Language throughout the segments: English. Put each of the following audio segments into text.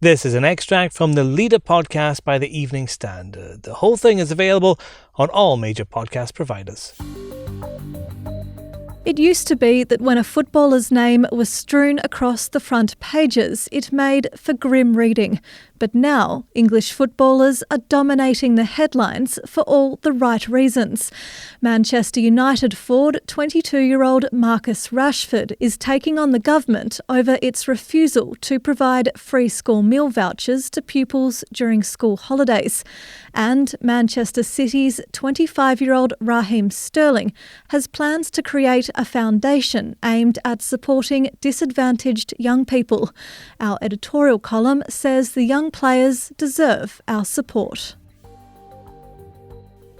This is an extract from the Leader podcast by the Evening Standard. The whole thing is available on all major podcast providers. It used to be that when a footballer's name was strewn across the front pages, it made for grim reading. But now, English footballers are dominating the headlines for all the right reasons. Manchester United forward 22-year-old Marcus Rashford is taking on the government over its refusal to provide free school meal vouchers to pupils during school holidays. And Manchester City's 25-year-old Raheem Sterling has plans to create a foundation aimed at supporting disadvantaged young people. Our editorial column says the young players deserve our support.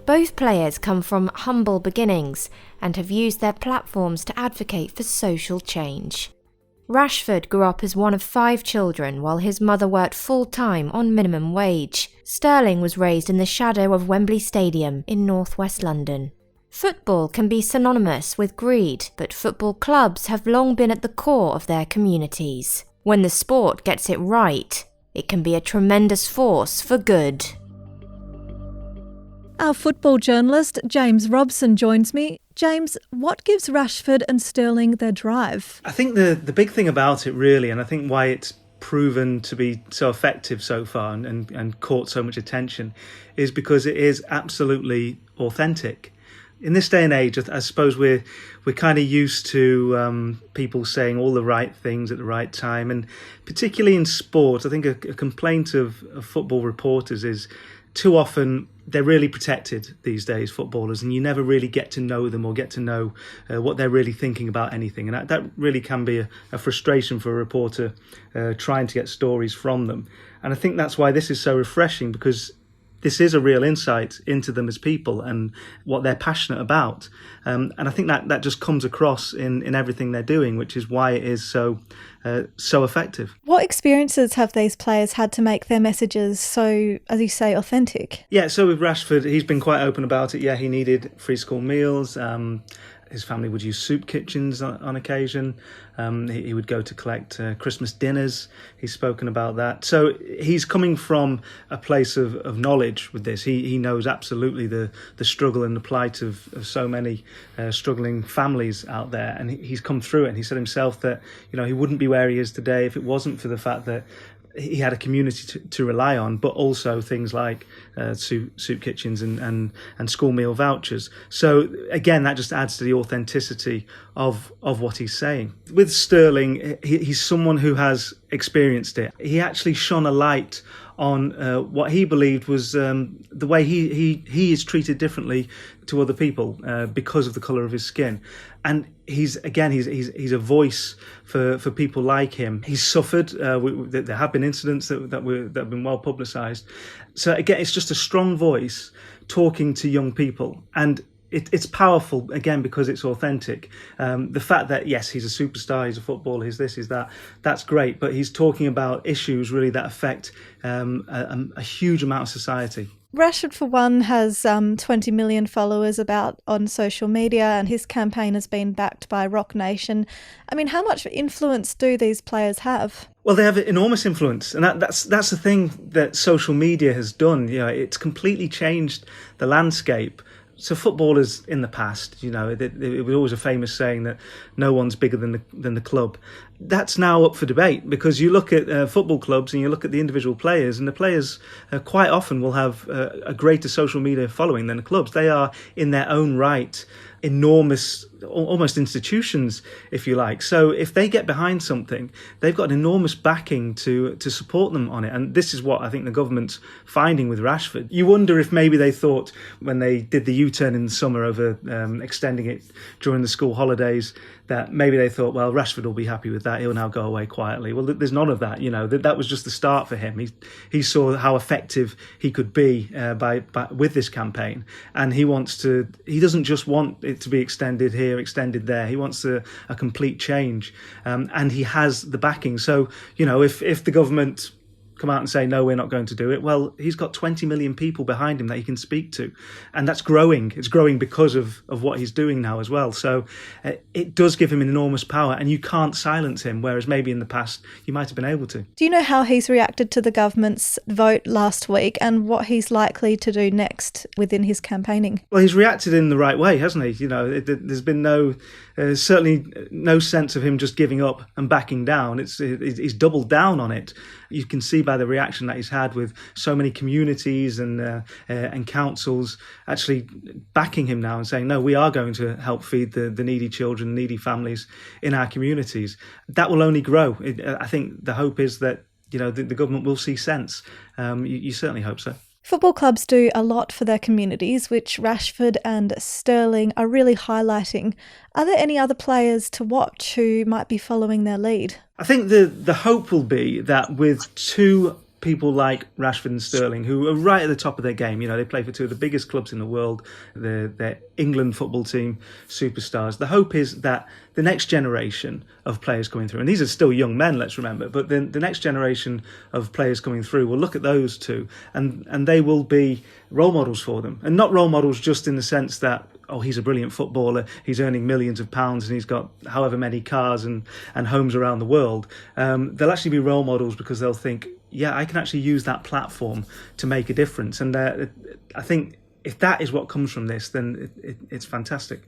Both players come from humble beginnings and have used their platforms to advocate for social change. Rashford grew up as one of 5 children while his mother worked full-time on minimum wage. Sterling was raised in the shadow of Wembley Stadium in northwest London. Football can be synonymous with greed, but football clubs have long been at the core of their communities. When the sport gets it right, it can be a tremendous force for good. Our football journalist James Robson joins me. James, what gives Rashford and Sterling their drive? I think the big thing about it really, and I think why it's proven to be so effective so far and caught so much attention, is because it is absolutely authentic. In this day and age, I suppose we're kind of used to people saying all the right things at the right time, and particularly in sport, I think a complaint of football reporters is too often they're really protected these days, footballers, and you never really get to know them or get to know what they're really thinking about anything, and that really can be a frustration for a reporter trying to get stories from them. And I think that's why this is so refreshing, because this is a real insight into them as people and what they're passionate about. And I think that just comes across in everything they're doing, which is why it is so effective. What experiences have these players had to make their messages so, as you say, authentic? Yeah, so with Rashford, he's been quite open about it. Yeah, he needed free school meals. His family would use soup kitchens on occasion. He would go to collect Christmas dinners. He's spoken about that. So he's coming from a place of knowledge with this. He knows absolutely the struggle and the plight of so many struggling families out there. And he's come through it. And he said himself that, he wouldn't be where he is today if it wasn't for the fact that he had a community to rely on, but also things like soup kitchens and school meal vouchers. So again, that just adds to the authenticity of what he's saying. With Sterling, he's someone who has experienced it. He actually shone a light on what he believed was the way he is treated differently to other people because of the colour of his skin. And he's a voice for people like him. He's suffered. There have been incidents that have been well publicised. So again, it's just a strong voice talking to young people, and it's powerful again because it's authentic. The fact that yes, he's a superstar, he's a footballer, he's this, he's that. That's great, but he's talking about issues really that affect a huge amount of society. Rashford, for one, has 20 million followers on social media, and his campaign has been backed by Rock Nation. I mean, how much influence do these players have? Well, they have enormous influence, and that's the thing that social media has done. It's completely changed the landscape. So footballers in the past, it was always a famous saying that no one's bigger than the club. That's now up for debate, because you look at football clubs and you look at the individual players, and the players quite often will have a greater social media following than the clubs. They are in their own right enormous, almost institutions, if you like. So if they get behind something, they've got an enormous backing to support them on it. And this is what I think the government's finding with Rashford. You wonder if maybe they thought when they did the U-turn in the summer over extending it during the school holidays, that maybe they thought, well, Rashford will be happy with that. He'll now go away quietly. Well, there's none of that. That was just the start for him. He saw how effective he could be by with this campaign, and he doesn't just want it to be extended here, extended there. He wants a complete change, and he has the backing. So if the government come out and say, no, we're not going to do it. Well, he's got 20 million people behind him that he can speak to. And that's growing. It's growing because of what he's doing now as well. So it does give him an enormous power, and you can't silence him, whereas maybe in the past you might have been able to. Do you know how he's reacted to the government's vote last week and what he's likely to do next within his campaigning? Well, he's reacted in the right way, hasn't he? There's been certainly no sense of him just giving up and backing down. He's doubled down on it. You can see by the reaction that he's had with so many communities and councils actually backing him now and saying, no, we are going to help feed the needy children, needy families in our communities. That will only grow. I think the hope is that the government will see sense. You certainly hope so. Football clubs do a lot for their communities, which Rashford and Sterling are really highlighting. Are there any other players to watch who might be following their lead? I think the hope will be that with two people like Rashford and Sterling, who are right at the top of their game, they play for two of the biggest clubs in the world, they're England football team superstars. The hope is that the next generation of players coming through, and these are still young men, let's remember, but the next generation of players coming through will look at those two and they will be role models for them. And not role models just in the sense that, oh, he's a brilliant footballer, he's earning millions of pounds and he's got however many cars and homes around the world. They'll actually be role models because they'll think, yeah, I can actually use that platform to make a difference. And I think if that is what comes from this, then it's fantastic.